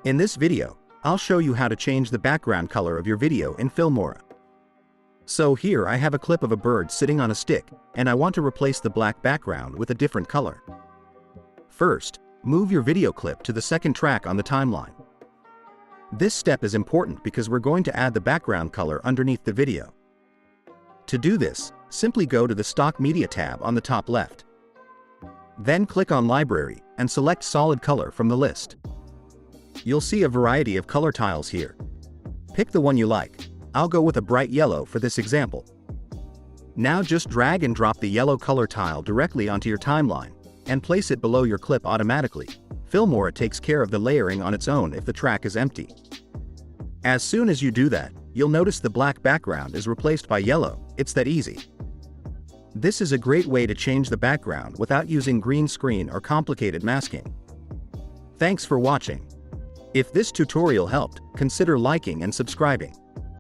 In this video, I'll show you how to change the background color of your video in Filmora. So here I have a clip of a bird sitting on a stick, and I want to replace the black background with a different color. First, move your video clip to the second track on the timeline. This step is important because we're going to add the background color underneath the video. To do this, simply go to the Stock Media tab on the top left. Then click on Library and select Solid Color from the list. You'll see a variety of color tiles here. Pick the one you like. I'll go with a bright yellow for this example. Now just drag and drop the yellow color tile directly onto your timeline, and place it below your clip automatically. Filmora takes care of the layering on its own if the track is empty. As soon as you do that, you'll notice the black background is replaced by yellow. It's that easy. This is a great way to change the background without using green screen or complicated masking. Thanks for watching. If this tutorial helped, consider liking and subscribing.